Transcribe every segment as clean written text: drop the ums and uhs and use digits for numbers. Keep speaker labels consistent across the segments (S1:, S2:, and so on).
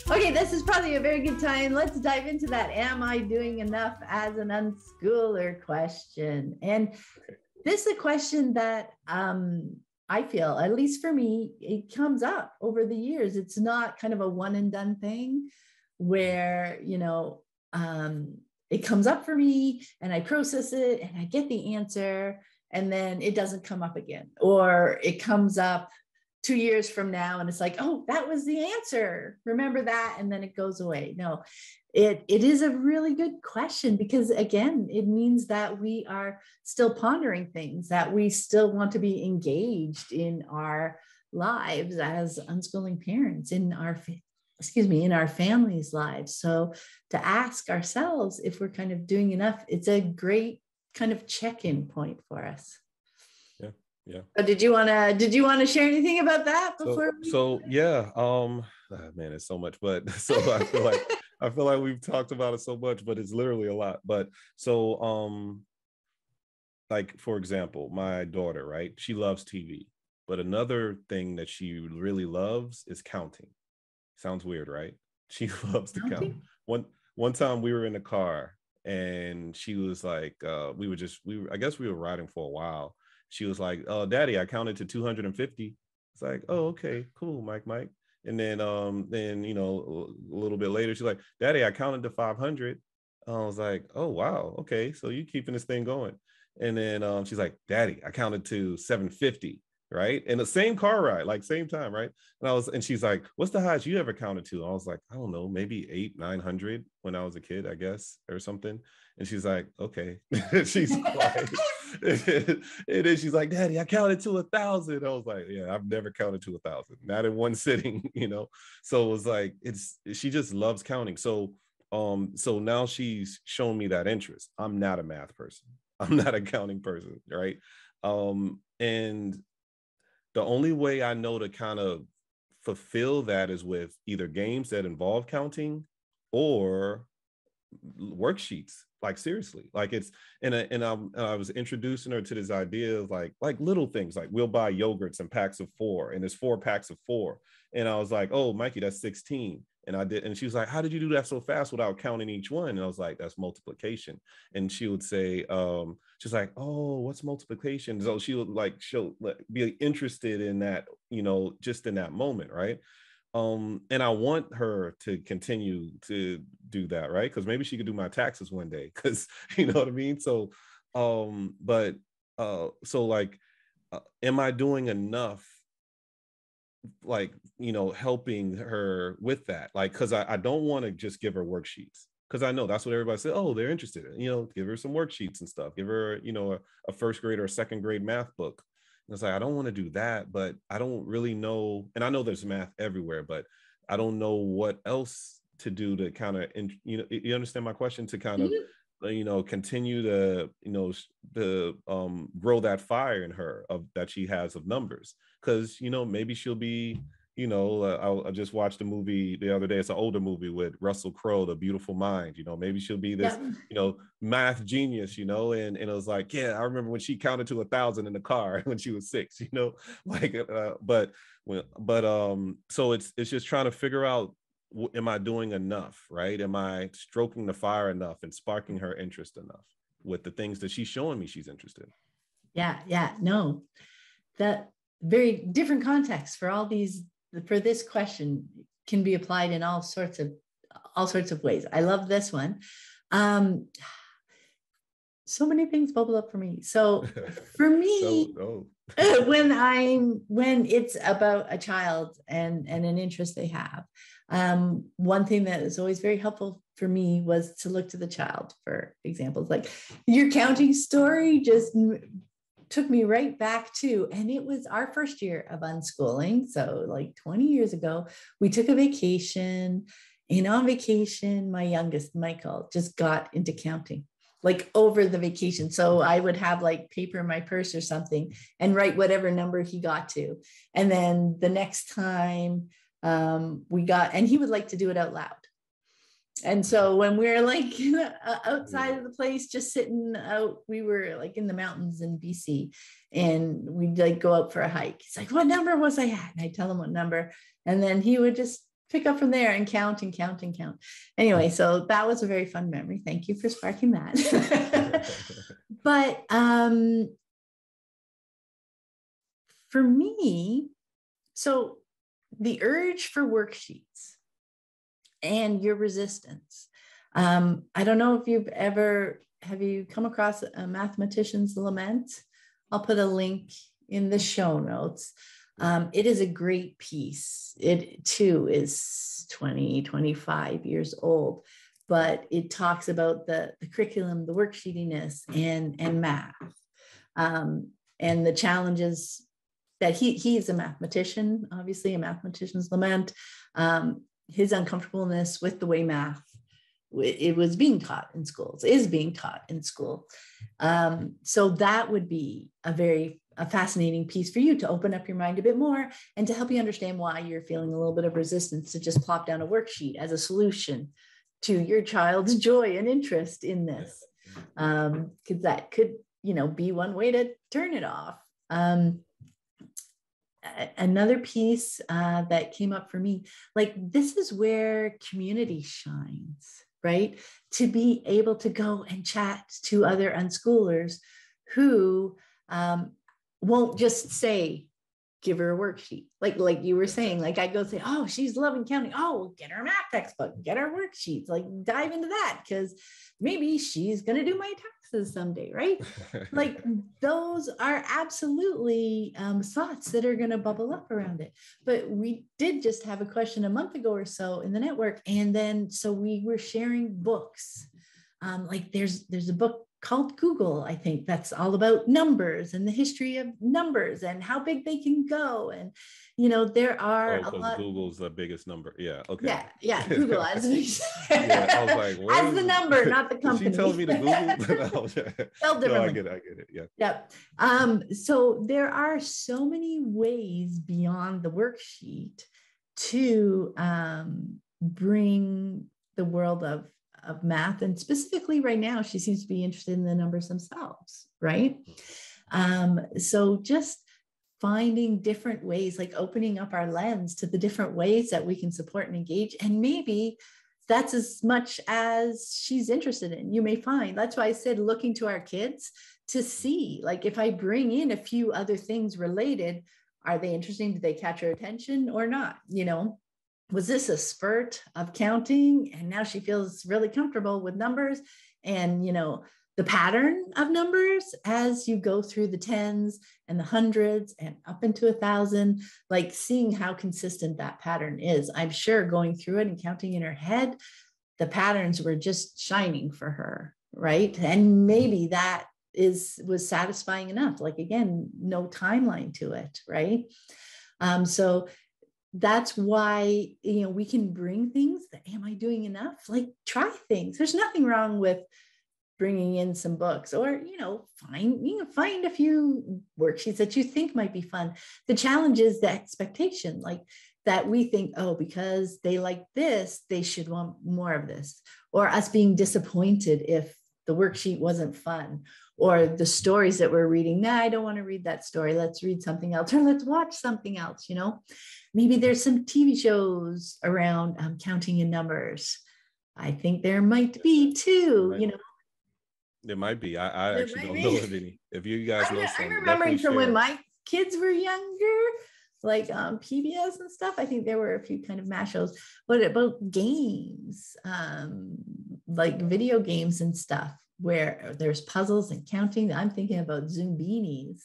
S1: Okay, this is probably a very good time. Let's dive into that. Am I doing enough as an unschooler question? And this is a question that I feel, at least for me, it comes up over the years. It's not kind of a one and done thing where, it comes up for me and I process it and I get the answer and then it doesn't come up again. Or it comes up 2 years from now and it's like, oh, that was the answer. Remember that? And then it goes away. No, it is a really good question because, again, it means that we are still pondering things, that we still want to be engaged in our lives as unschooling parents, in our families' lives. So to ask ourselves if we're kind of doing enough, it's a great kind of check-in point for us.
S2: Yeah.
S1: Did you want to share anything about that before?
S2: Man, it's so much, but so I feel like we've talked about it so much, but it's literally a lot. But so, like, for example, my daughter, right? She loves TV, but another thing that she really loves is counting. Sounds weird, right? She loves to count. One time we were in the car and she was like, I guess we were riding for a while. She was like, "Oh, Daddy, I counted to 250." It's like, "Oh, okay, cool, Mike." And then a little bit later, she's like, "Daddy, I counted to 500." I was like, "Oh, wow, okay, so you keeping this thing going." And then she's like, "Daddy, I counted to 750." Right? And the same car ride, like same time, right? And she's like, "What's the highest you ever counted to?" I was like, "I don't know, maybe 800-900 when I was a kid, I guess, or something." And she's like, "Okay." She's like, and then she's like, "Daddy, I counted to 1,000." I was like, "Yeah, I've never counted to 1,000, not in one sitting." So it was like, she just loves counting. So now she's shown me that interest. I'm not a math person. I'm not a counting person, right? And the only way I know to kind of fulfill that is with either games that involve counting or worksheets. Like, seriously, like it's I was introducing her to this idea of like little things, like we'll buy yogurts in packs of 4 and there's 4 packs of 4. And I was like, "Oh, Mikey, that's 16. And I did. And she was like, "How did you do that so fast without counting each one?" And I was like, "That's multiplication." And she would say, she's like, "Oh, what's multiplication?" So she would be interested in that, just in that moment. Right. And I want her to continue to do that, right? Because maybe she could do my taxes one day, because you know what I mean? So, am I doing enough, like, helping her with that? Like, because I don't want to just give her worksheets, because I know that's what everybody said. Oh, they're interested in, give her some worksheets and stuff. Give her, a first grade or second grade math book. And it's like, I don't want to do that, but I don't really know. And I know there's math everywhere, but I don't know what else to do to kind of, you understand my question, to kind of, continue to, grow that fire in her that she has of numbers. Because, maybe she'll be, I just watched a movie the other day. It's an older movie with Russell Crowe, The Beautiful Mind. Maybe she'll be this, math genius, and it was like, yeah, I remember when she counted to 1,000 in the car when she was 6, so it's just trying to figure out, am I doing enough, right? Am I stroking the fire enough and sparking her interest enough with the things that she's showing me she's interested in?
S1: Yeah, no, that very different context for this question can be applied in all sorts of ways. I love this one. So many things bubble up for me. So for me, when it's about a child and an interest they have, one thing that is always very helpful for me was to look to the child for examples. Like your counting story just took me right back to, and it was our first year of unschooling. So like 20 years ago, we took a vacation, and on vacation, my youngest, Michael, just got into counting, like over the vacation. So I would have like paper in my purse or something and write whatever number he got to. And then the next time and he would like to do it out loud. And so when we were like outside of the place, just sitting out, we were like in the mountains in BC, and we'd like go out for a hike. He's like, what number was I at? And I tell him what number. And then he would just pick up from there and count and count and count. Anyway, so that was a very fun memory. Thank you for sparking that. But for me, so the urge for worksheets and your resistance. I don't know if have you come across a mathematician's lament? I'll put a link in the show notes. It is a great piece. It too is 25 years old, but it talks about the curriculum, the worksheetiness and math, and the challenges that he's a mathematician, obviously a mathematician's lament, his uncomfortableness with the way math it was being taught in schools, is being taught in school. So that would be a fascinating piece for you to open up your mind a bit more and to help you understand why you're feeling a little bit of resistance to just plop down a worksheet as a solution to your child's joy and interest in this. Because that could, be one way to turn it off. Another piece that came up for me, like this is where community shines, right? To be able to go and chat to other unschoolers who won't just say, give her a worksheet. Like you were saying, like I go say, oh, she's loving counting. Oh, get her a math textbook, get her worksheets, like dive into that because maybe she's going to do my taxes someday, right? Like those are absolutely thoughts that are going to bubble up around it. But we did just have a question a month ago or so in the network. And then, so we were sharing books. Like there's a book called Google, I think, that's all about numbers and the history of numbers and how big they can go. And, there are a lot.
S2: Google's the biggest number. Yeah. Okay.
S1: Yeah. Google as
S2: I was like,
S1: as the number, not the company.
S2: She telling me to Google. No, I get it. Yeah.
S1: Yep. So there are so many ways beyond the worksheet to bring the world of math, and specifically right now she seems to be interested in the numbers themselves, right? So just finding different ways, like opening up our lens to the different ways that we can support and engage, and maybe that's as much as she's interested in. You may find, that's why I said looking to our kids to see, like if I bring in a few other things related, are they interesting? Did they catch her attention or not? Was this a spurt of counting? And now she feels really comfortable with numbers and, the pattern of numbers as you go through the tens and the hundreds and up into 1,000, like seeing how consistent that pattern is. I'm sure going through it and counting in her head, the patterns were just shining for her, right? And maybe that was satisfying enough. Like, again, no timeline to it, right? So that's why, we can bring things that, am I doing enough? Like try things. There's nothing wrong with bringing in some books or, find a few worksheets that you think might be fun. The challenge is the expectation, like that we think, oh, because they like this, they should want more of this, or us being disappointed if the worksheet wasn't fun, or the stories that we're reading. Nah, I don't want to read that story. Let's read something else, or let's watch something else. Maybe there's some TV shows around counting in numbers. I think there might be too,
S2: There might be. I actually don't know of any. If you guys know some,
S1: I'm remembering from when my kids were younger, like PBS and stuff. I think there were a few kind of mash shows. What about games, like video games and stuff, where there's puzzles and counting? I'm thinking about Zoombinis.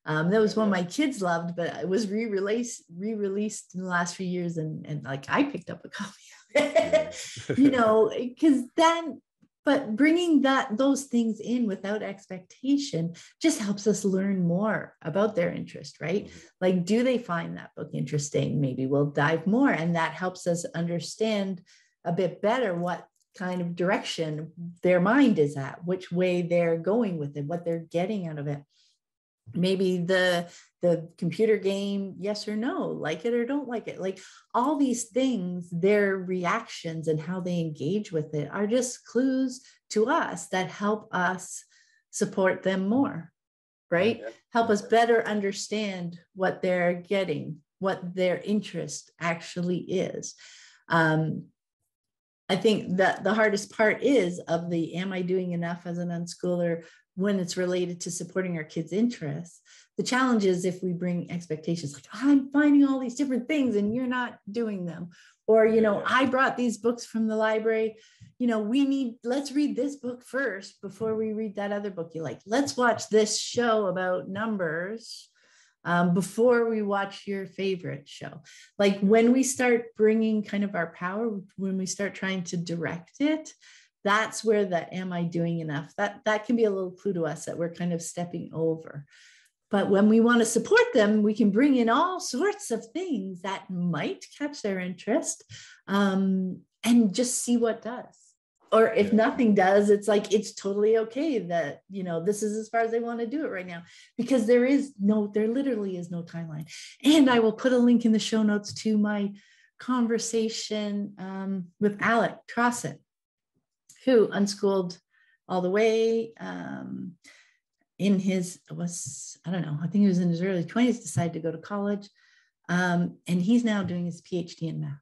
S1: That was one my kids loved, but it was re-released in the last few years, and like I picked up a copy of it, because then. But bringing those things in without expectation just helps us learn more about their interest, right? Like, do they find that book interesting? Maybe we'll dive more, and that helps us understand a bit better what kind of direction their mind is at, which way they're going with it, what they're getting out of it. maybe the computer game, yes or no, like it or don't like it. Like all these things, their reactions and how they engage with it are just clues to us that help us support them more, right? Help us better understand what they're getting, what their interest actually is. I think that the hardest part is of the, am I doing enough as an unschooler when it's related to supporting our kids' interests? The challenge is if we bring expectations like, I'm finding all these different things and you're not doing them. Or, I brought these books from the library, let's read this book first before we read that other book you like. Let's watch this show about numbers before we watch your favorite show. Like when we start bringing kind of our power, when we start trying to direct it, that's where the, am I doing enough? That can be a little clue to us that we're kind of stepping over. But when we want to support them, we can bring in all sorts of things that might catch their interest and just see what does. Or if nothing does, it's like, it's totally okay that, this is as far as they want to do it right now, because there literally is no timeline. And I will put a link in the show notes to my conversation with Alec Trossett, who unschooled all the way in his, I think he was in his early 20s, decided to go to college. And he's now doing his PhD in math.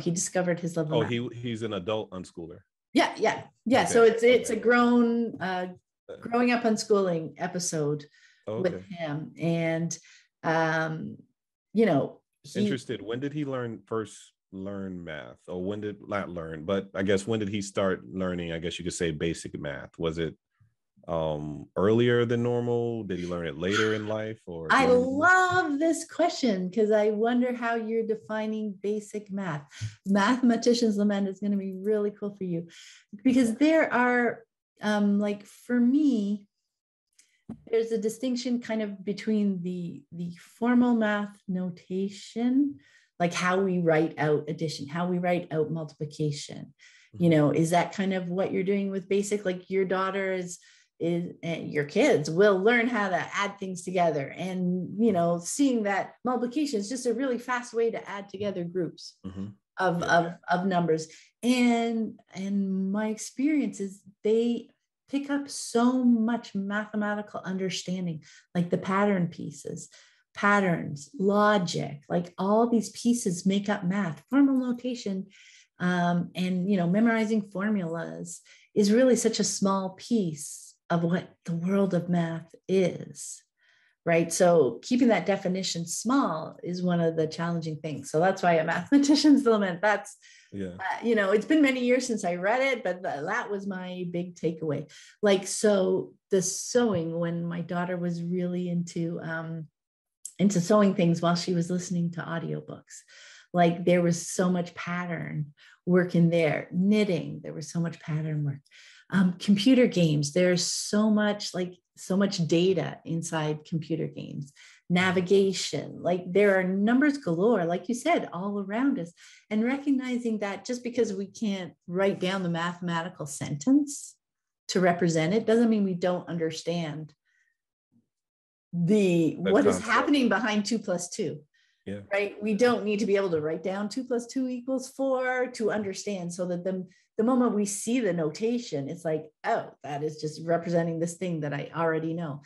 S1: He discovered his level.
S2: Oh, he's an adult unschooler.
S1: Yeah. Okay. So it's a growing up unschooling episode with him. And,
S2: interested. When did he first learn math? Or when did not learn, but I guess when did he start learning, I guess you could say basic math? Was it earlier than normal? Did he learn it later in life? Or
S1: I love this question because I wonder how you're defining basic math. Mathematician's Lament is going to be really cool for you, because there are for me, there's a distinction kind of between the formal math notation, like how we write out addition, how we write out multiplication. Is that kind of what you're doing with basic? Like your daughter is your kids will learn how to add things together, and seeing that multiplication is just a really fast way to add together groups of numbers. And my experience is they pick up so much mathematical understanding, like the pattern pieces, patterns, logic, like all these pieces make up math. Formal notation and memorizing formulas is really such a small piece of what the world of math is, right? So keeping that definition small is one of the challenging things. So that's why a mathematician's lament, that's, it's been many years since I read it, but that was my big takeaway. Like, so the sewing, when my daughter was really into sewing things while she was listening to audiobooks, like there was so much pattern work in there. Knitting, there was so much pattern work. Computer games, there's so much data inside computer games. Navigation, like there are numbers galore, like you said, all around us. And recognizing that just because we can't write down the mathematical sentence to represent it doesn't mean we don't understand what is happening behind 2 + 2.
S2: Yeah.
S1: Right. We don't need to be able to write down 2 + 2 = 4 to understand, so that the moment we see the notation, it's like, oh, that is just representing this thing that I already know.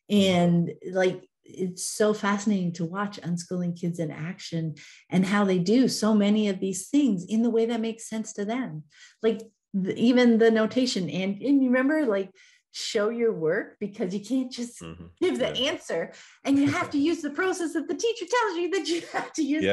S1: And like, it's so fascinating to watch unschooling kids in action and how they do so many of these things in the way that makes sense to them. Like even the notation, and you remember, like, show your work, because you can't just give the answer, and you have to use the process that the teacher tells you that you have to use.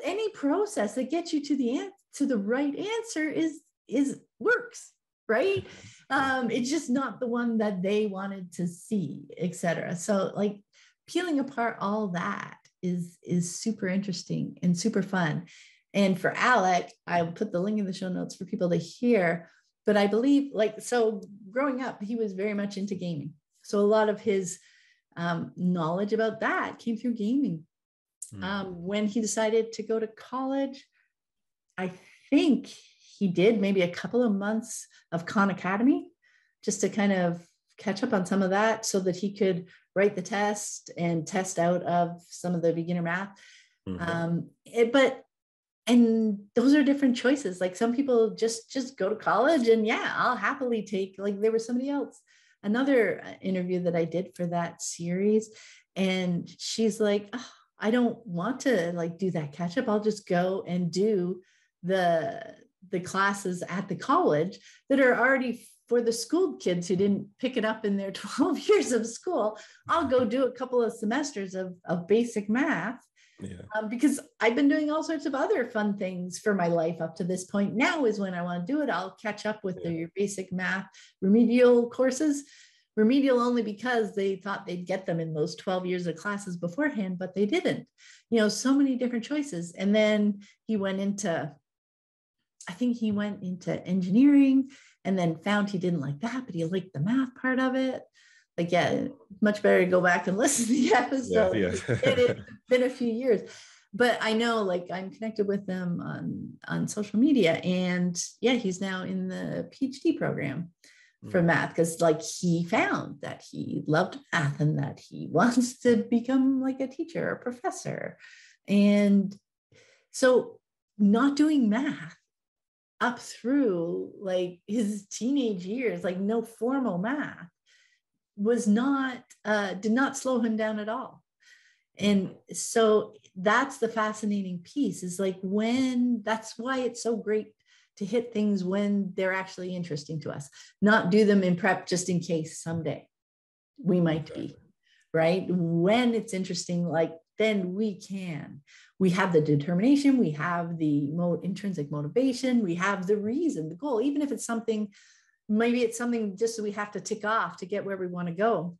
S1: Any process that gets you to the right answer is works, right? It's just not the one that they wanted to see, etc. So like peeling apart all that is super interesting and super fun. And for Alec, I'll put the link in the show notes for people to hear. But I believe, so growing up, he was very much into gaming. So a lot of his knowledge about that came through gaming. When he decided to go to college, I think he did maybe a couple of months of Khan Academy, just to kind of catch up on some of that so that he could write the test and test out of some of the beginner math. And those are different choices. Like some people just go to college and yeah, I'll happily take, like there was somebody else, another interview that I did for that series. And she's like, oh, I don't want to like do that catch up. I'll just go and do the classes at the college that are already for the schooled kids who didn't pick it up in their 12 years of school. I'll go do a couple of semesters of basic math. Yeah. Because I've been doing all sorts of other fun things for my life up to this point. Now is when I want to do it. I'll catch up with your basic math remedial courses. Remedial only because they thought they'd get them in those 12 years of classes beforehand, but they didn't. So many different choices. And then he went into, I think he went into engineering and then found he didn't like that, but he liked the math part of it. Like, yeah, much better to go back and listen to the episode. Yeah. It's been a few years, but I know, like, I'm connected with him on social media, and yeah, he's now in the PhD program for math because, like, he found that he loved math and that he wants to become like a teacher or professor. And so, not doing math up through like his teenage years, like no formal math, was not did not slow him down at all. And so that's the fascinating piece, is like that's why it's so great to hit things when they're actually interesting to us, not do them in prep just in case someday we might be right. When it's interesting, like then we have the determination, we have the intrinsic motivation, we have the reason, the goal, even if it's something, maybe it's something just so we have to tick off to get where we want to go.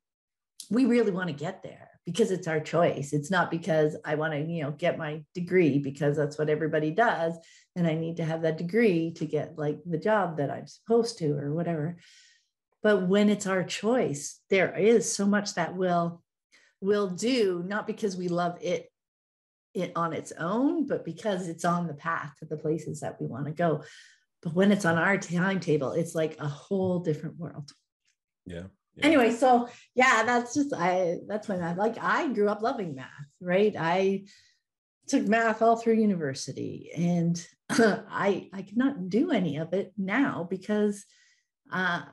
S1: We really want to get there because it's our choice. It's not because I want to, get my degree because that's what everybody does. And I need to have that degree to get like the job that I'm supposed to or whatever. But when it's our choice, there is so much that we'll do, not because we love it on its own, but because it's on the path to the places that we want to go. But when it's on our timetable, it's like a whole different world. Yeah. Anyway, so yeah, that's my math. Like I grew up loving math, right? I took math all through university, and I could not do any of it now because I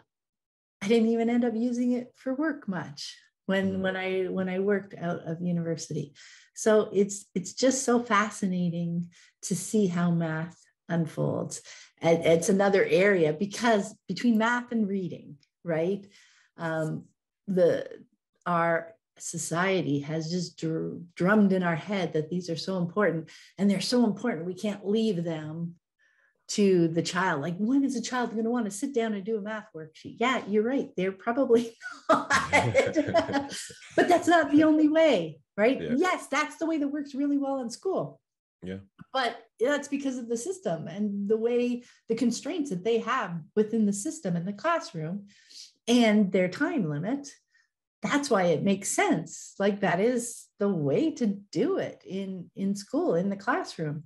S1: didn't even end up using it for work much when I worked out of university. So it's just so fascinating to see how math unfolds. And it's another area because between math and reading, right? Our society has just drummed in our head that these are so important, and they're so important we can't leave them to the child. Like, when is a child going to want to sit down and do a math worksheet? Yeah, you're right. They're probably not. But that's not the only way, right? Yeah. Yes, that's the way that works really well in school. Yeah. But that's because of the system and the way, the constraints that they have within the system in the classroom and their time limit. That's why it makes sense. Like that is the way to do it in school, in the classroom.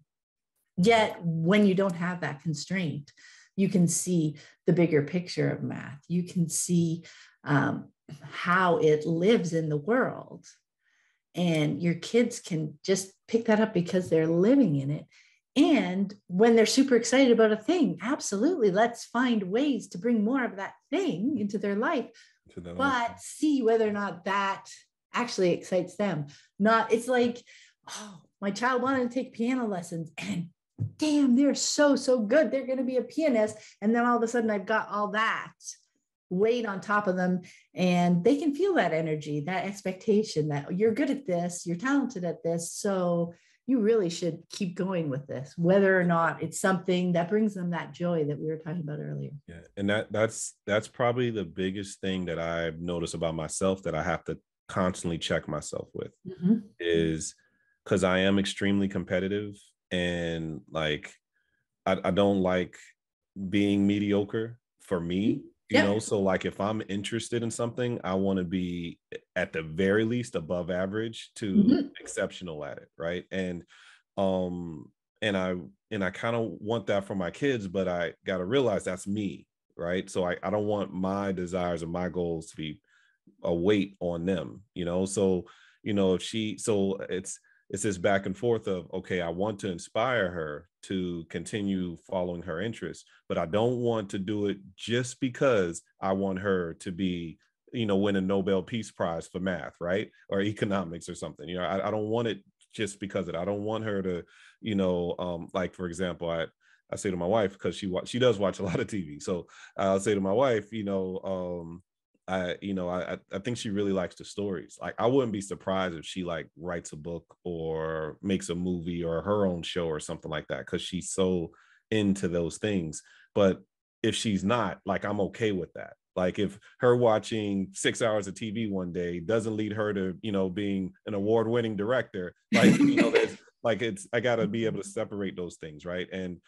S1: Yet when you don't have that constraint, you can see the bigger picture of math. You can see how it lives in the world. And your kids can just pick that up because they're living in it. And when they're super excited about a thing, absolutely, let's find ways to bring more of that thing into their life, but see whether or not that actually excites them. It's like, oh, my child wanted to take piano lessons and damn, they're so good. They're going to be a pianist. And then all of a sudden I've got all that weight on top of them, and they can feel that energy, that expectation that you're good at this, you're talented at this, so you really should keep going with this, whether or not it's something that brings them that joy that we were talking about earlier.
S2: Yeah, and that's probably the biggest thing that I've noticed about myself that I have to constantly check myself with, is because I am extremely competitive, and like I don't like being mediocre for me. You know, so like if I'm interested in something, I want to be at the very least above average to exceptional at it, right? And I kind of want that for my kids, but I got to realize that's me, right? So I don't want my desires and my goals to be a weight on them, so if it's this back and forth of, okay, I want to inspire her to continue following her interests, but I don't want to do it just because I want her to be, win a Nobel Peace Prize for math, right, or economics or something. I don't want it just because of it. I don't want her to, like, for example, I say to my wife, because she does watch a lot of TV, so I'll say to my wife, I think she really likes the stories. Like, I wouldn't be surprised if she like writes a book or makes a movie or her own show or something like that, because she's so into those things. But if she's not, like, I'm okay with that. Like, if her watching 6 hours of TV one day doesn't lead her to, being an award-winning director, like, there's like, I gotta be able to separate those things, right? And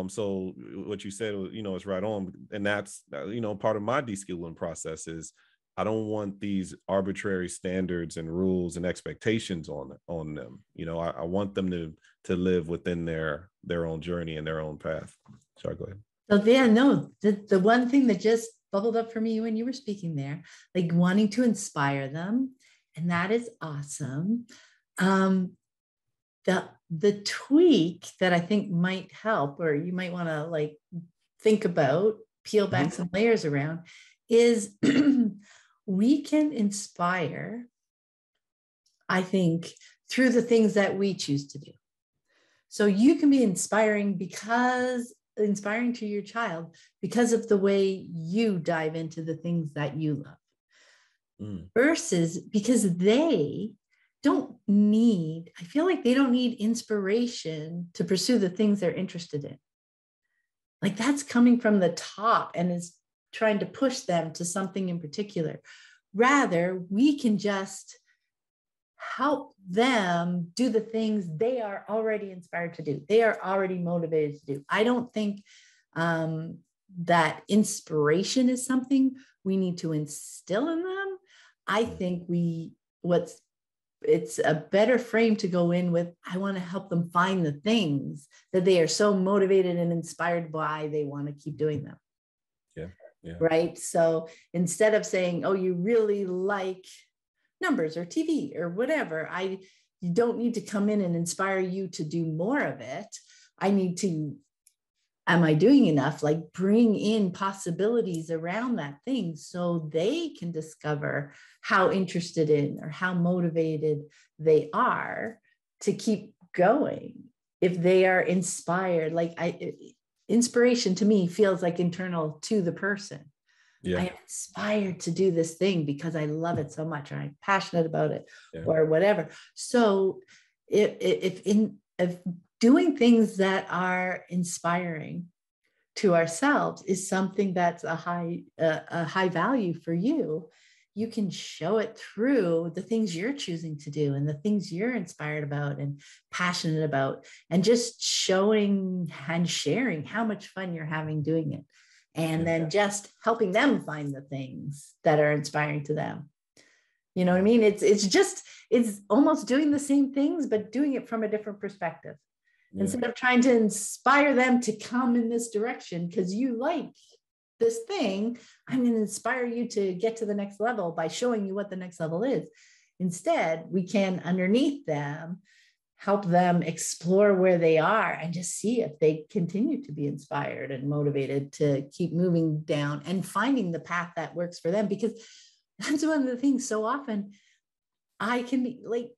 S2: so what you said, is right on. And that's, part of my deschooling process is I don't want these arbitrary standards and rules and expectations on them. I want them to live within their own journey and their own path. Sorry, go ahead.
S1: So yeah, no, the one thing that just bubbled up for me when you were speaking there, like wanting to inspire them, and that is awesome. The tweak that I think might help, or you might want to like think about, peel back some layers around, is we can inspire, I think, through the things that we choose to do. So you can be inspiring to your child because of the way you dive into the things that you love, versus because they don't need, I feel like they don't need inspiration to pursue the things they're interested in. Like, that's coming from the top and is trying to push them to something in particular. Rather, we can just help them do the things they are already inspired to do. They are already motivated to do. I don't think that inspiration is something we need to instill in them. I think it's a better frame to go in with, I want to help them find the things that they are so motivated and inspired by, they want to keep doing them.
S2: Yeah.
S1: Right. So instead of saying, oh, you really like numbers or TV or whatever, you don't need to come in and inspire you to do more of it. I need to, am I doing enough? Like, bring in possibilities around that thing so they can discover how interested in or how motivated they are to keep going. If they are inspired, like inspiration to me feels like internal to the person. Yeah. I am inspired to do this thing because I love it so much, or I'm passionate about it, or whatever. So if doing things that are inspiring to ourselves is something that's a high value for you, you can show it through the things you're choosing to do and the things you're inspired about and passionate about, and just showing and sharing how much fun you're having doing it. And then just helping them find the things that are inspiring to them. You know what I mean? It's almost doing the same things, but doing it from a different perspective. Yeah. Instead of trying to inspire them to come in this direction because you like this thing, I'm going to inspire you to get to the next level by showing you what the next level is. Instead, we can, underneath them, help them explore where they are and just see if they continue to be inspired and motivated to keep moving down and finding the path that works for them. Because that's one of the things so often I can be like,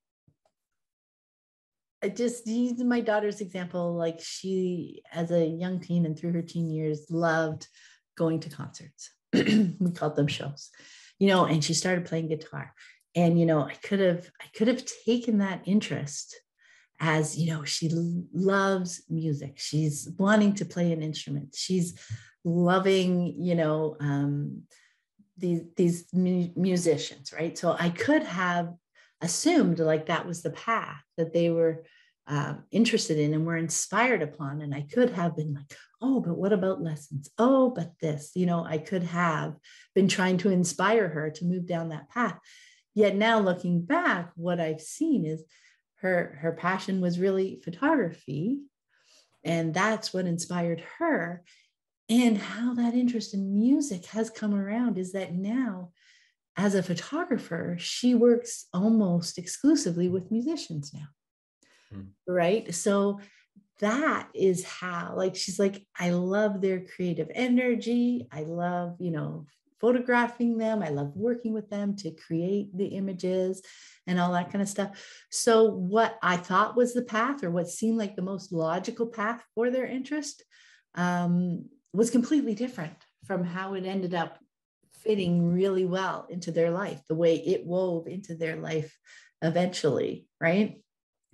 S1: I just use my daughter's example. Like, she, as a young teen and through her teen years, loved going to concerts. We called them shows, and she started playing guitar. And, I could have taken that interest as, she loves music. She's wanting to play an instrument. She's loving, these musicians, right? So I could have assumed like that was the path that they were interested in and were inspired upon. And I could have been like, oh, but what about lessons? Oh, but this, I could have been trying to inspire her to move down that path. Yet now, looking back, what I've seen is her passion was really photography. And that's what inspired her. And how that interest in music has come around is that now, as a photographer, she works almost exclusively with musicians now. Right. So that is how, like, she's like, I love their creative energy. I love, photographing them. I love working with them to create the images and all that kind of stuff. So what I thought was the path, or what seemed like the most logical path for their interest, was completely different from how it ended up fitting really well into their life, the way it wove into their life eventually. Right.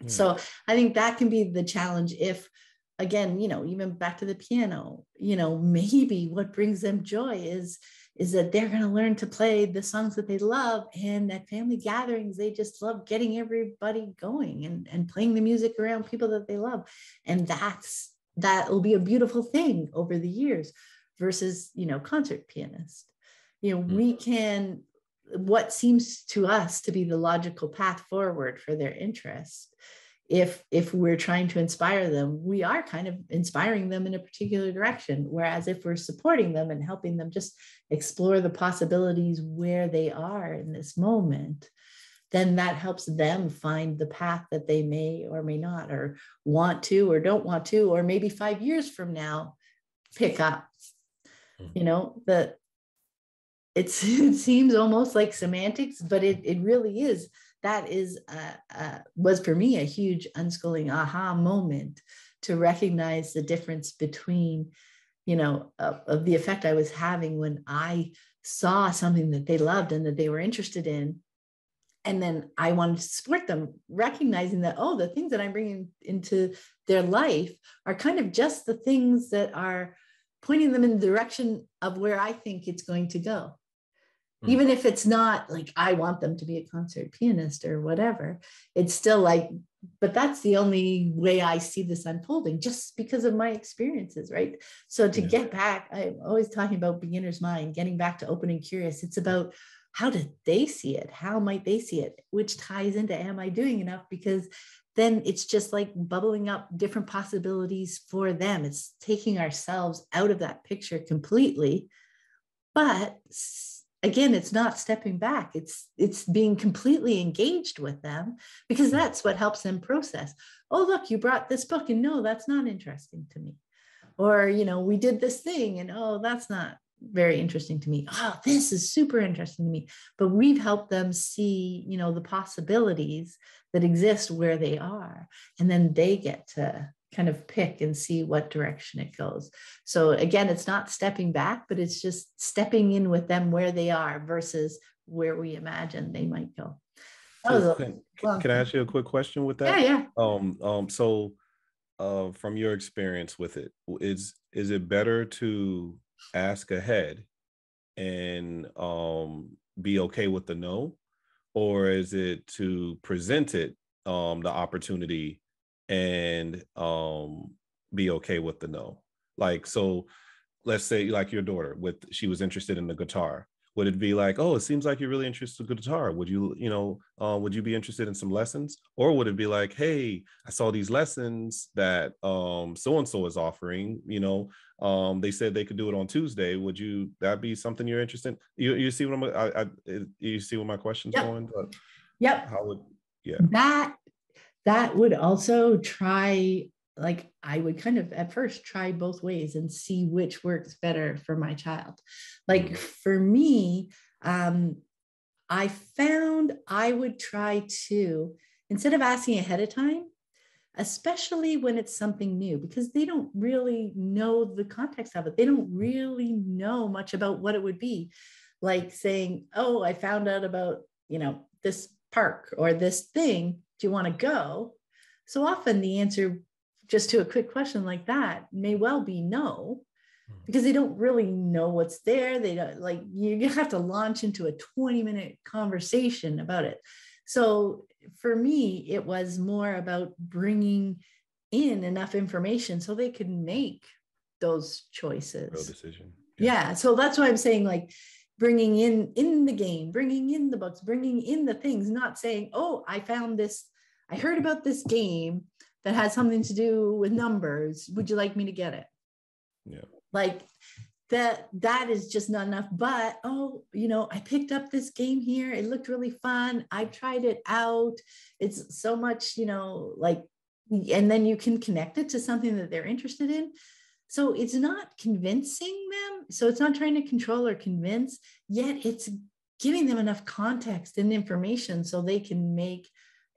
S1: So I think that can be the challenge if, again, even back to the piano, maybe what brings them joy is that they're going to learn to play the songs that they love. And at family gatherings, they just love getting everybody going and playing the music around people that they love. And that will be a beautiful thing over the years versus, concert pianist. We can, what seems to us to be the logical path forward for their interest, if we're trying to inspire them, we are kind of inspiring them in a particular direction. Whereas if we're supporting them and helping them just explore the possibilities where they are in this moment, then that helps them find the path that they may or may not, or want to, or don't want to, or maybe 5 years from now, pick up. That it seems almost like semantics, but it really is. That was for me a huge unschooling aha moment, to recognize the difference between, of the effect I was having when I saw something that they loved and that they were interested in. And then I wanted to support them, recognizing that, the things that I'm bringing into their life are kind of just the things that are pointing them in the direction of where I think it's going to go. Even if it's not like I want them to be a concert pianist or whatever, it's still like, but that's the only way I see this unfolding, just because of my experiences, right? So to get back, I'm always talking about beginner's mind, getting back to open and curious. It's about, how did they see it? How might they see it? Which ties into, am I doing enough? Because then it's just like bubbling up different possibilities for them. It's taking ourselves out of that picture completely. But again, it's not stepping back. It's being completely engaged with them, because that's what helps them process. Oh, look, you brought this book, and no, that's not interesting to me. Or, we did this thing, and that's not very interesting to me. Oh, this is super interesting to me. But we've helped them see, the possibilities that exist where they are. And then they get to kind of pick and see what direction it goes. So again, it's not stepping back, but it's just stepping in with them where they are versus where we imagine they might go.
S2: So can I ask you a quick question with that?
S1: Yeah.
S2: So from your experience with it, is it better to ask ahead and be okay with the no, or is it to present it, the opportunity, and be okay with the no? Like, so let's say, like your daughter, she was interested in the guitar. Would it be like, oh, it seems like you're really interested in guitar. Would you, would you be interested in some lessons? Or would it be like, hey, I saw these lessons that so-and-so is offering, they said they could do it on Tuesday. Would that be something you're interested in? You see what you see where my question's going? But how would,
S1: that would also try, like, I would kind of at first try both ways and see which works better for my child. Like for me, I found I would try to, instead of asking ahead of time, especially when it's something new, because they don't really know the context of it. They don't really know much about what it would be. Like saying, oh, I found out about, this park or this thing. Do you want to go? So often the answer just to a quick question like that may well be no, because they don't really know what's there. They don't, like, you have to launch into a 20-minute conversation about it. So for me, it was more about bringing in enough information so they could make those choices.
S2: Real decision.
S1: Yeah. So that's why I'm saying, like, bringing in the game, bringing in the books, bringing in the things, not saying, oh, I found this, I heard about this game that has something to do with numbers. Would you like me to get it?
S2: Yeah.
S1: Like that is just not enough. But, oh, I picked up this game here. It looked really fun. I tried it out. It's so much, like, and then you can connect it to something that they're interested in. So it's not convincing them. So it's not trying to control or convince, yet it's giving them enough context and information so they can make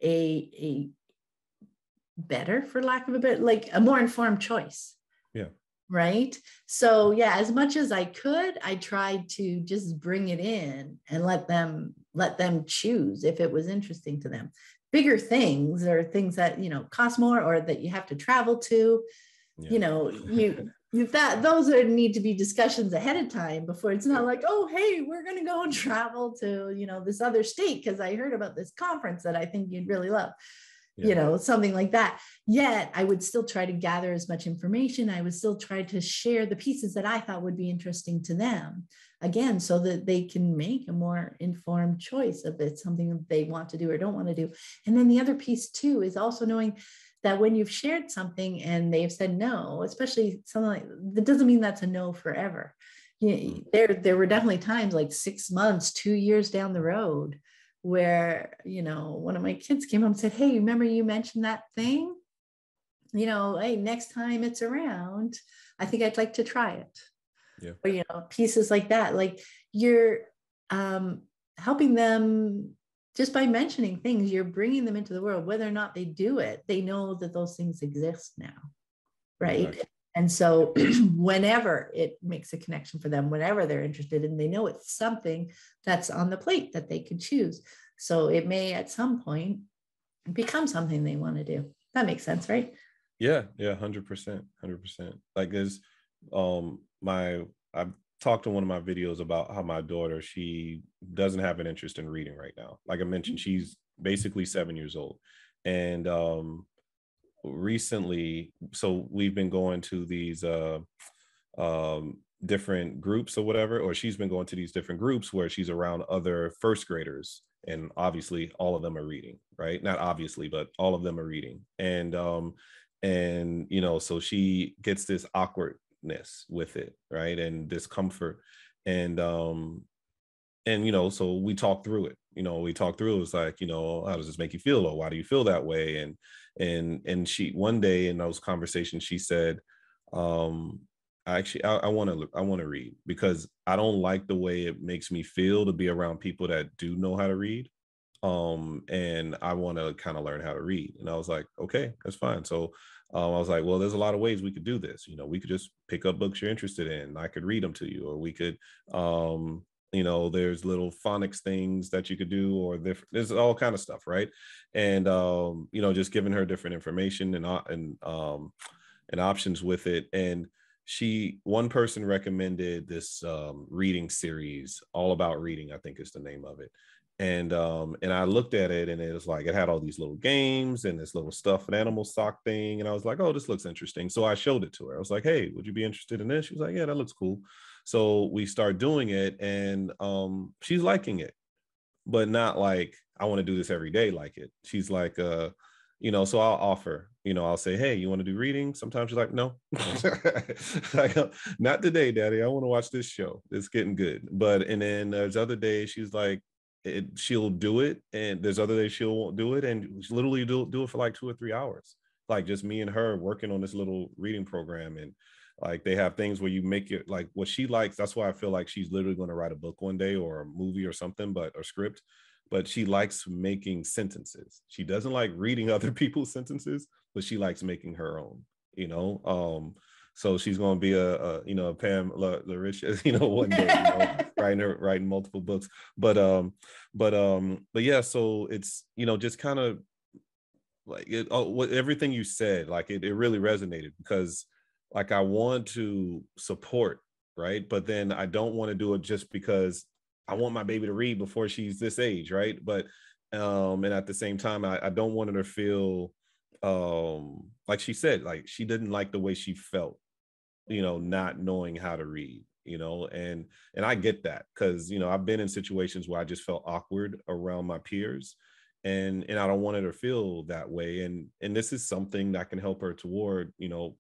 S1: a better, for lack of a better, like a more informed choice.
S2: Yeah.
S1: Right. So yeah, as much as I could, I tried to just bring it in and let them choose if it was interesting to them. Bigger things or things that, cost more or that you have to travel to, those need to be discussions ahead of time before it's not like, oh, hey, we're going to go and travel to, this other state because I heard about this conference that I think you'd really love. Something like that. Yet I would still try to gather as much information. I would still try to share the pieces that I thought would be interesting to them, again, so that they can make a more informed choice if it's something that they want to do or don't want to do. And then the other piece too is also knowing that when you've shared something and they've said no, especially something like that, doesn't mean that's a no forever. There were definitely times like 6 months, 2 years down the road where, one of my kids came home and said, hey, remember you mentioned that thing? Hey, next time it's around, I think I'd like to try it. Yeah. Or, pieces like that. Like you're helping them just by mentioning things, you're bringing them into the world, whether or not they do it, they know that those things exist now. Right. Exactly. And so whenever it makes a connection for them, whenever they're interested and they know it's something that's on the plate that they could choose. So it may at some point become something they want to do. That makes sense, right?
S2: Yeah. 100%. Like there's I've talked in one of my videos about how my daughter, she doesn't have an interest in reading right now. Like I mentioned, she's basically 7 years old. And recently, so we've been going to these different groups or whatever, or she's been going to these different groups where she's around other first graders, and obviously all of them are reading, right? Not obviously, but all of them are reading. And so she gets this awkwardness with it, right? And discomfort. And so we talk through it. It's like, how does this make you feel? Or why do you feel that way? And she, one day in those conversations, she said, I want to read because I don't like the way it makes me feel to be around people that do know how to read. And I want to kind of learn how to read. And I was like, okay, that's fine. So I was like, well, there's a lot of ways we could do this. We could just pick up books you're interested in. I could read them to you, or we could, there's little phonics things that you could do, or there's all kind of stuff, right? And just giving her different information and options with it. And one person recommended this reading series, All About Reading, I think is the name of it. And I looked at it, and it was like, it had all these little games and this little stuffed animal sock thing. And I was like, oh, this looks interesting. So I showed it to her. I was like, hey, would you be interested in this? She was like, yeah, that looks cool. So we start doing it, and she's liking it, but not like, I want to do this every day like it. She's like, so I'll offer, I'll say, hey, you want to do reading? Sometimes she's like, no, like, not today, daddy. I want to watch this show. It's getting good. And then there's other days she's like, she'll do it. And there's other days she won't do it. And she literally do it for like 2 or 3 hours. Like just me and her working on this little reading program. And like they have things where you make it like what she likes. That's why I feel like she's literally going to write a book one day, or a movie or something, or script. But she likes making sentences. She doesn't like reading other people's sentences, but she likes making her own, so she's going to be a Pam LaRiche, one day, writing multiple books. But yeah, so it's, just kind of like everything you said, like it really resonated, because like I want to support, right? But then I don't want to do it just because I want my baby to read before she's this age, right? But and at the same time, I don't want her to feel like she said, like she didn't like the way she felt, not knowing how to read, and I get that, because I've been in situations where I just felt awkward around my peers, and I don't want her to feel that way, and this is something that can help her toward,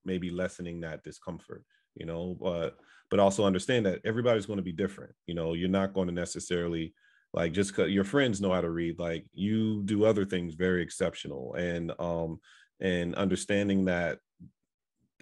S2: maybe lessening that discomfort, you know, but also understand that everybody's going to be different. You know, you're not going to necessarily, like, just because your friends know how to read, like, you do other things very exceptional. And understanding that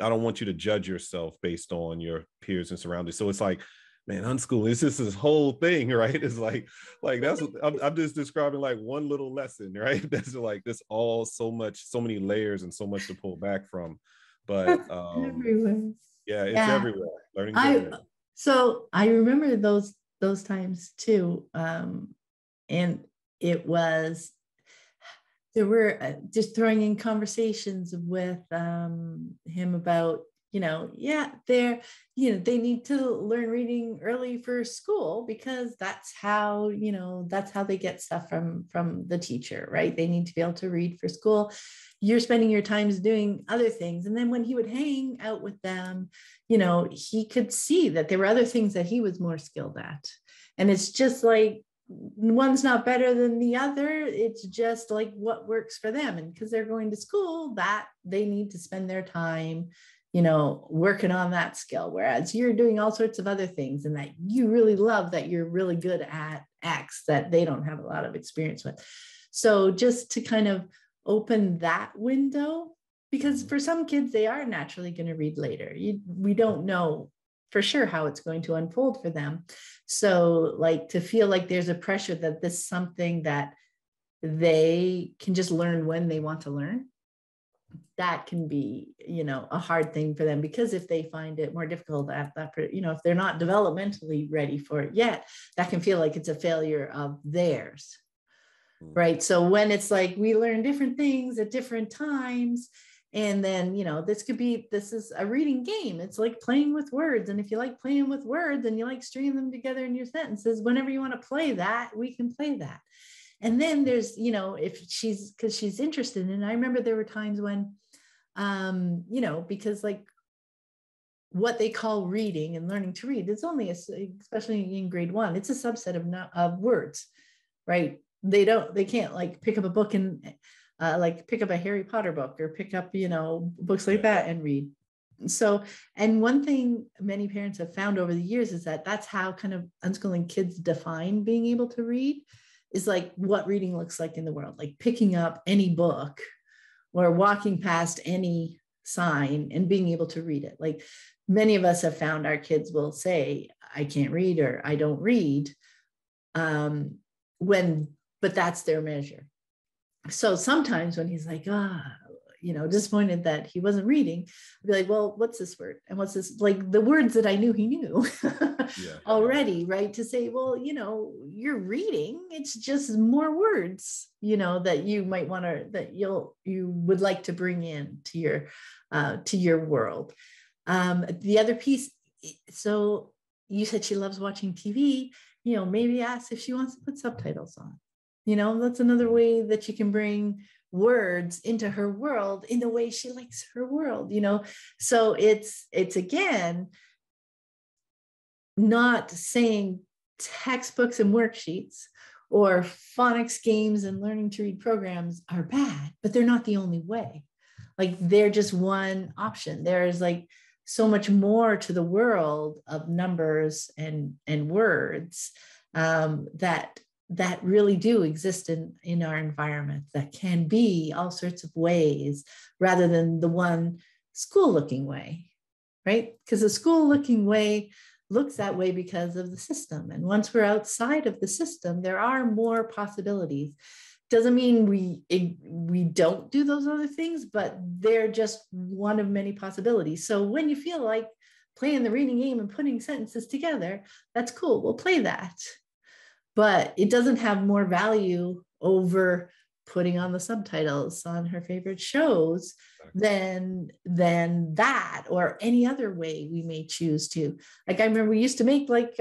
S2: I don't want you to judge yourself based on your peers and surroundings. So it's like, man, unschooling, it's just this whole thing, right? It's like that's what I'm just describing, like one little lesson, right? That's like this all so many layers and so much to pull back from. But
S1: Everywhere.
S2: yeah, it's
S1: Yeah.
S2: everywhere. Learning's everywhere.
S1: So I remember those times too. And it was, there were just throwing in conversations with him about, they need to learn reading early for school, because that's how they get stuff from the teacher, right? They need to be able to read for school. You're spending your times doing other things. And then when he would hang out with them, he could see that there were other things that he was more skilled at. And it's just like, one's not better than the other. It's just like what works for them. And because they're going to school, that they need to spend their time, working on that skill. Whereas you're doing all sorts of other things, and that you really love, that you're really good at X that they don't have a lot of experience with. So just to kind of open that window, because for some kids, they are naturally going to read later. We don't know for sure how it's going to unfold for them. So like, to feel like there's a pressure that this is something that they can just learn when they want to learn, that can be, a hard thing for them, because if they find it more difficult at that, if they're not developmentally ready for it yet, that can feel like it's a failure of theirs. Right. So when it's like, we learn different things at different times, and then, this is a reading game. It's like playing with words. And if you like playing with words and you like stringing them together in your sentences, whenever you want to play that, we can play that. And then there's, because she's interested. And I remember there were times when, because like what they call reading and learning to read is only, especially in grade 1, it's a subset of words, right? They can't like pick up a book and like pick up a Harry Potter book or pick up, books like that and read. So, and one thing many parents have found over the years is that that's how kind of unschooling kids define being able to read, is like what reading looks like in the world, like picking up any book or walking past any sign and being able to read it. Like many of us have found our kids will say, I can't read, or I don't read, but that's their measure. So sometimes when he's like, disappointed that he wasn't reading, I'd be like, well, what's this word? And what's this? Like the words that I knew he knew already, right? To say, well, you're reading, it's just more words, that you might want to, that you would like to bring in to your world. The other piece, so you said she loves watching TV, maybe ask if she wants to put subtitles on. That's another way that you can bring words into her world in the way she likes her world, So it's again, not saying textbooks and worksheets or phonics games and learning to read programs are bad, but they're not the only way. Like they're just one option. There's like so much more to the world of numbers and words that really do exist in our environment, that can be all sorts of ways rather than the one school looking way, right? Because the school looking way looks that way because of the system. And once we're outside of the system, there are more possibilities. Doesn't mean we don't do those other things, but they're just one of many possibilities. So when you feel like playing the reading game and putting sentences together, that's cool. We'll play that. But it doesn't have more value over putting on the subtitles on her favorite shows than that, or any other way we may choose to. Like I remember we used to make like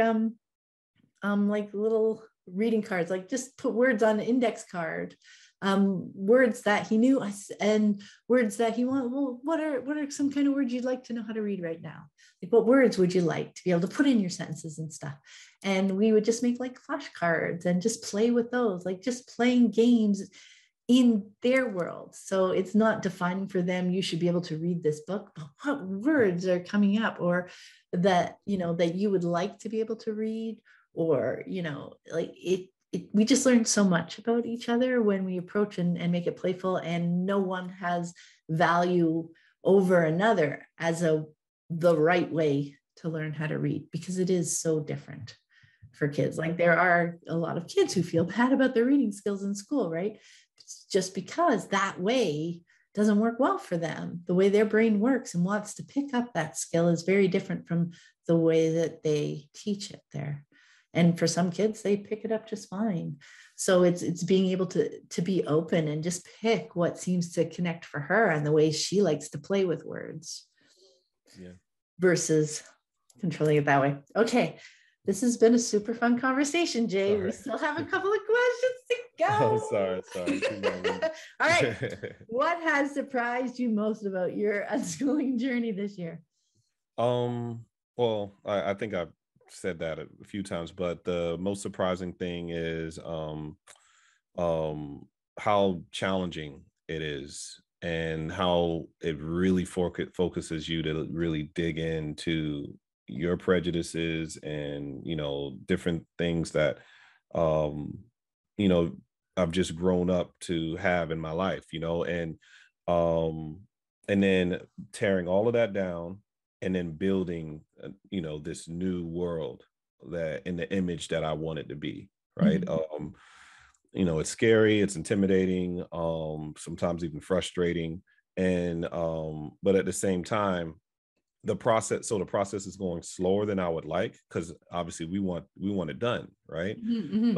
S1: little reading cards, like just put words on an index card, words that he knew and words that he wanted. Well, what are some kind of words you'd like to know how to read right now? Like what words would you like to be able to put in your sentences and stuff? And we would just make like flashcards and just play with those, like just playing games in their world. So it's not defining for them, you should be able to read this book, but what words are coming up, or that, that you would like to be able to read, or, like we just learn so much about each other when we approach and make it playful, and no one has value over another as the right way to learn how to read, because it is so different for kids. Like there are a lot of kids who feel bad about their reading skills in school, right? It's just because that way doesn't work well for them. The way their brain works and wants to pick up that skill is very different from the way that they teach it there. And for some kids, they pick it up just fine. So it's being able to be open and just pick what seems to connect for her and the way she likes to play with words.
S2: Yeah.
S1: Versus controlling it that way. Okay. This has been a super fun conversation, Jay.
S2: Sorry.
S1: We still have a couple of questions to go.
S2: Oh, sorry.
S1: All right. What has surprised you most about your unschooling journey this year?
S2: Well, I think I've said that a few times, but the most surprising thing is how challenging it is, and how it really focuses you to really dig into your prejudices and, different things that, I've just grown up to have in my life, and then tearing all of that down and then building, this new world that in the image that I want it to be. Right. Mm-hmm. It's scary, it's intimidating, sometimes even frustrating. And, but at the same time, the process is going slower than I would like, because obviously we want it done. Right. Mm-hmm.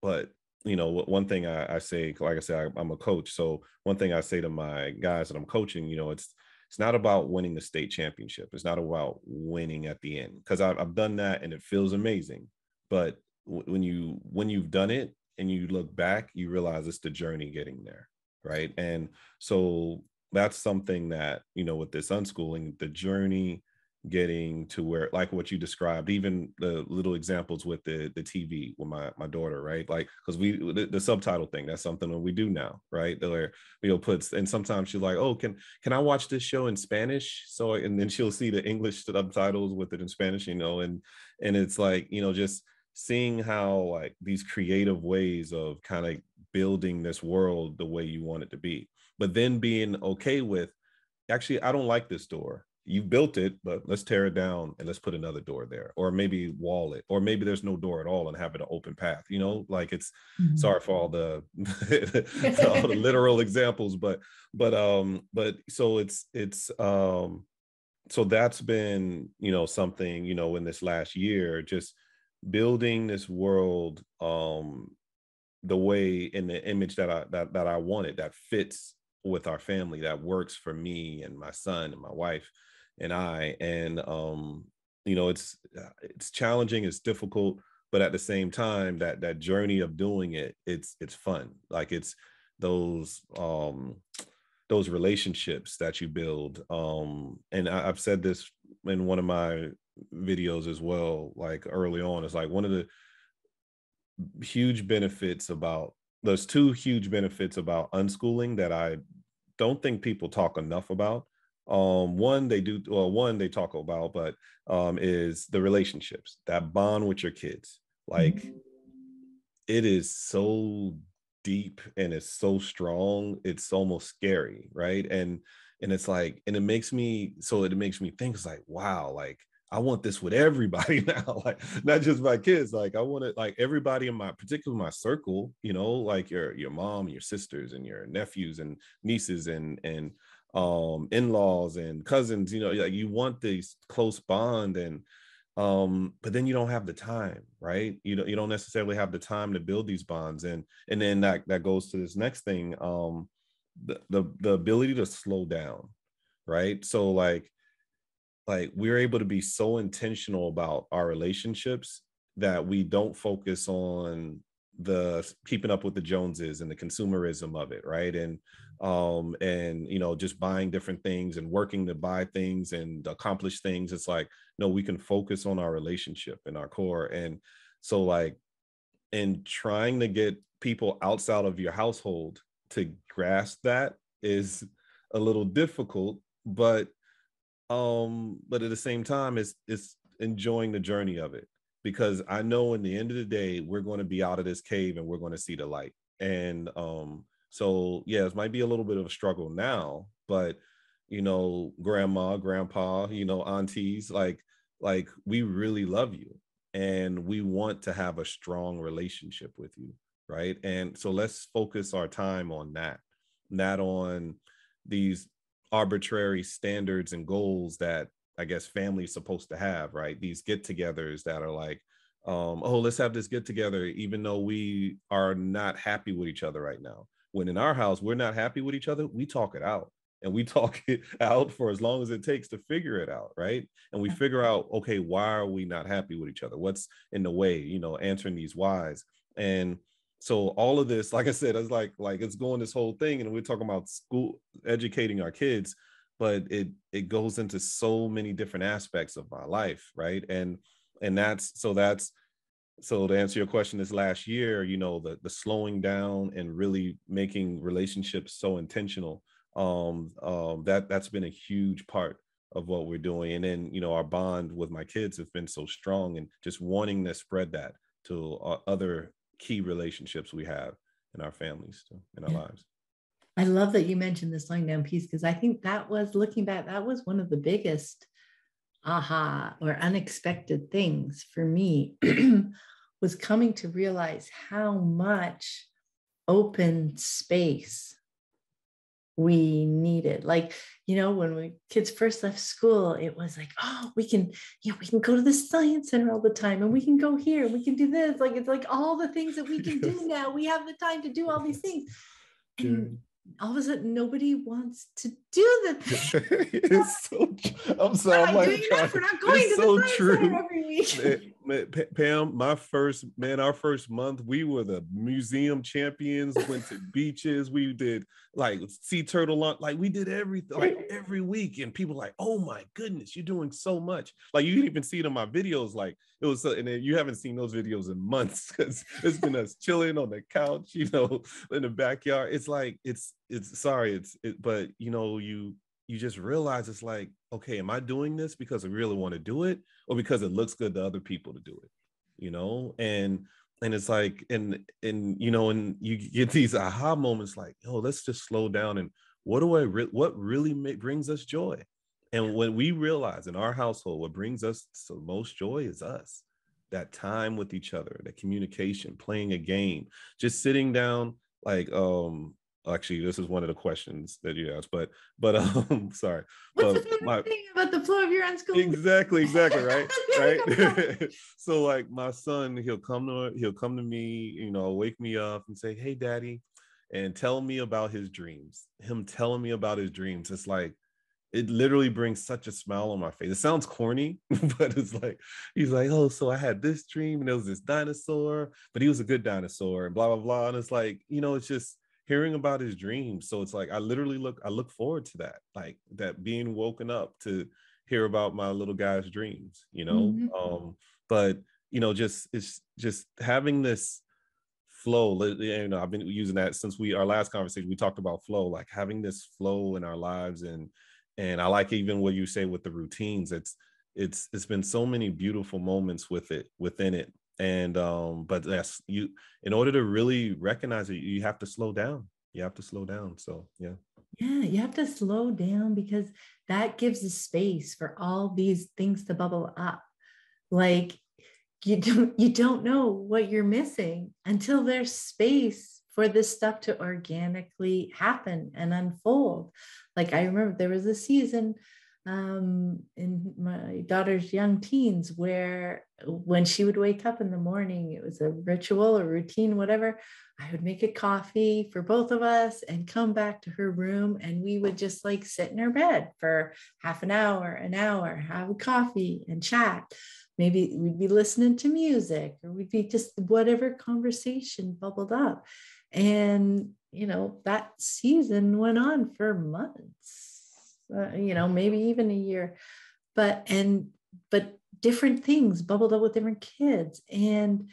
S2: But one thing I say, like I said, I'm a coach. So one thing I say to my guys that I'm coaching, it's not about winning the state championship. It's not about winning at the end, because I've done that and it feels amazing. But when you've done it and you look back, you realize it's the journey getting there. Right. And so that's something that, with this unschooling, the journey getting to where, like what you described, even the little examples with the TV with my daughter, right? Like, because the subtitle thing, that's something that we do now, right? Where puts, and sometimes she's like, oh, can I watch this show in Spanish? So, and then she'll see the English subtitles with it in Spanish, and it's like, just seeing how like these creative ways of kind of building this world the way you want it to be, but then being okay with, actually, I don't like this door. You built it, but let's tear it down and let's put another door there, or maybe wall it, or maybe there's no door at all and have it an open path. Like it's sorry for all the all the literal examples, but so it's so that's been something in this last year, just building this world the way, in the image that I wanted, that fits with our family, that works for me and my son and my wife and I. And it's challenging, it's difficult, but at the same time, that journey of doing it, it's fun. Like it's those relationships that you build. And I've said this in one of my videos as well, like early on. It's like one of the huge benefits about, there's two huge benefits about unschooling that I don't think people talk enough about. One they talk about, but is the relationships, that bond with your kids. Like it is so deep and it's so strong, it's almost scary, right? And it's like, and it makes me think, it's like, wow, like I want this with everybody now, like not just my kids. Like I want it, like everybody in particularly my circle, like your mom, your sisters, and your nephews and nieces and in-laws and cousins. Like you want this close bond, and but then you don't have the time, right? You don't necessarily have the time to build these bonds, and then that goes to this next thing, the ability to slow down, right? So like we're able to be so intentional about our relationships that we don't focus on the keeping up with the Joneses and the consumerism of it, right? And just buying different things and working to buy things and accomplish things. It's like, no, we can focus on our relationship and our core. And so like, in trying to get people outside of your household to grasp that is a little difficult, but at the same time, it's enjoying the journey of it, because I know in the end of the day, we're going to be out of this cave and we're going to see the light. And so yeah, it might be a little bit of a struggle now, but grandma, grandpa, aunties, like we really love you and we want to have a strong relationship with you, right? And so let's focus our time on that, not on these arbitrary standards and goals that I guess family is supposed to have, right? These get-togethers that are like, oh, let's have this get together, even though we are not happy with each other right now. When in our house, we're not happy with each other, we talk it out. And we talk it out for as long as it takes to figure it out, right? And we figure out, okay, why are we not happy with each other? What's in the way, answering these whys. And so all of this, like I said, it's like it's going this whole thing, and we're talking about school, educating our kids, but it goes into so many different aspects of my life, right? And that's so to answer your question, this last year, the slowing down and really making relationships so intentional, that's been a huge part of what we're doing. And then, our bond with my kids has been so strong, and just wanting to spread that to other key relationships we have in our families, in our lives.
S1: I love that you mentioned the slowing down piece, because I think that was, looking back, that was one of the biggest aha or unexpected things for me was coming to realize how much open space we needed. Like, when we kids first left school, it was like, oh, we can go to the science center all the time, and we can go here, and we can do this. Like, it's like all the things that we can do now. We have the time to do all these things. And all of a sudden, nobody wants to do the thing.
S2: It's so I'm sorry. I'm like,
S1: we're not going to
S2: so
S1: the science center every week.
S2: Pam, our first month, we were the museum champions, went to beaches, we did like sea turtle lunch, like we did everything, like every week, and people like, oh my goodness, you're doing so much. Like, you can even see it in my videos, like it was, and then you haven't seen those videos in months, because it's been us chilling on the couch, in the backyard. It's like, but you just realize, it's like, okay, am I doing this because I really want to do it, or because it looks good to other people to do it, and it's like, and you get these aha moments, like, oh, let's just slow down, and what really brings us joy. And when we realize in our household, what brings us the most joy is us, that time with each other, that communication, playing a game, just sitting down, like, actually, this is one of the questions that you asked, but sorry.
S1: What's the favorite thing about the flow of your unschooling?
S2: Exactly, right. So like my son, he'll come to me, wake me up and say, "Hey, Daddy," and tell me about his dreams. Him telling me about his dreams, it's like, it literally brings such a smile on my face. It sounds corny, but it's like, he's like, oh, so I had this dream, and there was this dinosaur, but he was a good dinosaur, and blah blah blah. And it's like, it's just hearing about his dreams. So it's like, I look forward to that, like that, being woken up to hear about my little guy's dreams,
S1: Mm-hmm.
S2: But it's just having this flow. I've been using that since our last conversation. We talked about flow, like having this flow in our lives, and I like even what you say with the routines. It's been so many beautiful moments within it. And but that's in order to really recognize it, you have to slow down. So yeah,
S1: you have to slow down, because that gives a space for all these things to bubble up. Like, you don't know what you're missing until there's space for this stuff to organically happen and unfold. Like, I remember there was a season in my daughter's young teens where, when she would wake up in the morning, it was a ritual or routine, whatever. I would make a coffee for both of us and come back to her room, and we would just like sit in her bed for half an hour, have a coffee and chat. Maybe we'd be listening to music, or we'd be just whatever conversation bubbled up. And, that season went on for months, maybe even a year, but different things bubbled up with different kids. And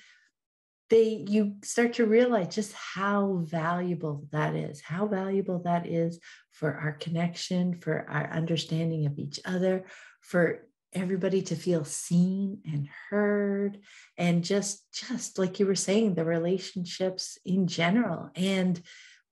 S1: you start to realize just how valuable that is for our connection, for our understanding of each other, for everybody to feel seen and heard, and just like you were saying, the relationships in general. And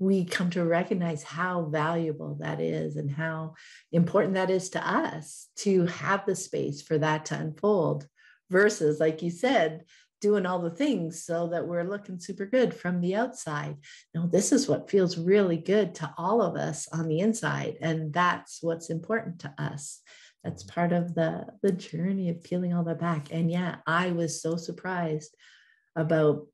S1: we come to recognize how valuable that is and how important that is to us to have the space for that to unfold, versus, like you said, doing all the things so that we're looking super good from the outside. No, this is what feels really good to all of us on the inside. And that's what's important to us. That's part of the journey of peeling all that back. And yeah, I was so surprised about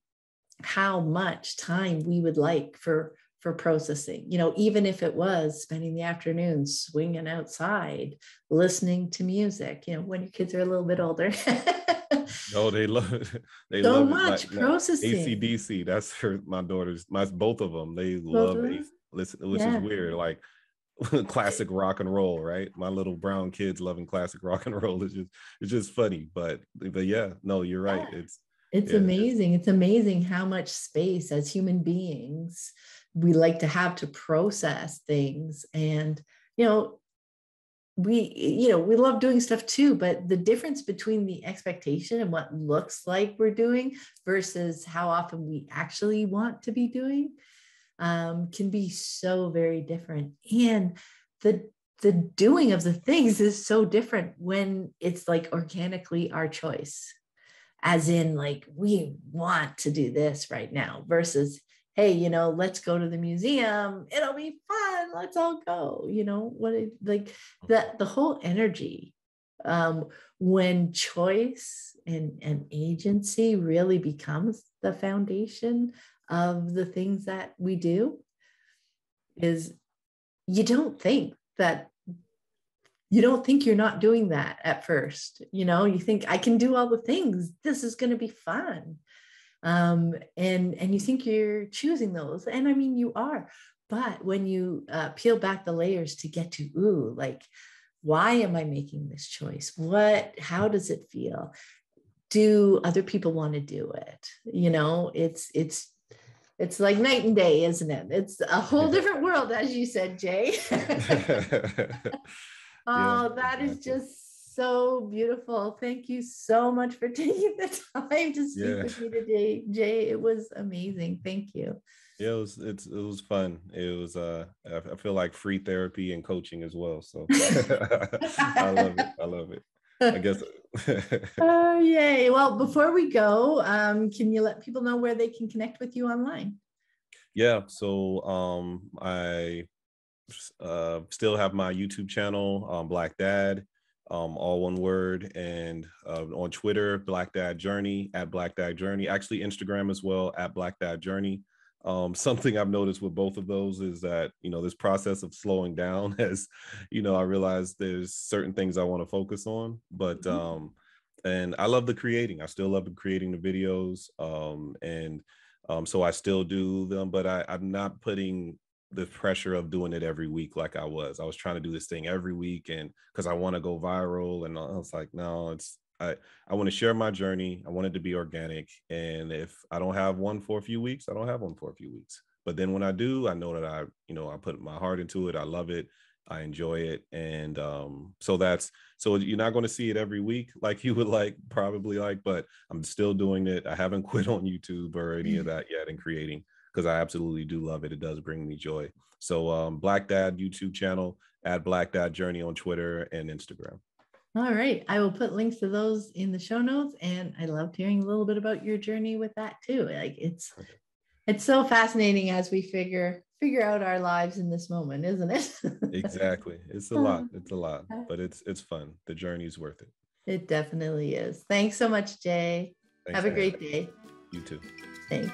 S1: how much time we would like for processing, even if it was spending the afternoon swinging outside, listening to music, when your kids are a little bit older.
S2: No, they love
S1: so
S2: love
S1: much
S2: it.
S1: processing.
S2: AC/DC, that's both of them. They
S1: Both
S2: love
S1: of them?
S2: AC, listen, which is weird. Like classic rock and roll, right? My little brown kids loving classic rock and roll. It's just funny. But yeah, no, you're right.
S1: It's amazing. It's amazing how much space as human beings we like to have to process things. And, we love doing stuff too, but the difference between the expectation and what looks like we're doing versus how often we actually want to be doing can be so very different. And the doing of the things is so different when it's like organically our choice, as in like, we want to do this right now, versus, hey, let's go to the museum. It'll be fun. Let's all go. The whole energy, when choice and agency really becomes the foundation of the things that we do, is you don't think you're not doing that at first. You think, I can do all the things. This is going to be fun. And you think you're choosing those. And I mean, you are. But when you peel back the layers to get to, why am I making this choice? How does it feel? Do other people want to do it? It's like night and day, isn't it? It's a whole different world, as you said, Jay. Oh, that is just so beautiful. Thank you so much for taking the time to speak with me today, Jay. It was amazing. Thank you.
S2: Yeah, it was fun. It was I feel like free therapy and coaching as well. So I love it. I guess.
S1: Oh, yay. Well, before we go, can you let people know where they can connect with you online?
S2: Yeah, so I still have my YouTube channel, Black Dad, all one word, and on Twitter, Black Dad Journey, at Black Dad Journey. Actually, Instagram as well, at Black Dad Journey. Something I've noticed with both of those is that, this process of slowing down has, I realize there's certain things I want to focus on, but and I love the creating. I still love creating the videos, and so I still do them, but I'm not putting the pressure of doing it every week like I was trying to do this thing every week, and because I want to go viral, and I was like, no, I want to share my journey. I want it to be organic, and if I don't have one for a few weeks, I don't have one for a few weeks. But then when I do, I know that I put my heart into it. I love it. I enjoy it, and so you're not going to see it every week like you would probably like, but I'm still doing it. I haven't quit on YouTube or any of that yet in creating, because I absolutely do love it. It does bring me joy. So Black Dad YouTube channel, at Black Dad Journey on Twitter and Instagram.
S1: All right. I will put links to those in the show notes. And I loved hearing a little bit about your journey with that too. It's so fascinating as we figure out our lives in this moment, isn't it?
S2: Exactly. It's a lot, but it's fun. The journey's worth it.
S1: It definitely is. Thanks so much, Jay.
S2: Thanks,
S1: Have a great day.
S2: You too.
S1: Thanks.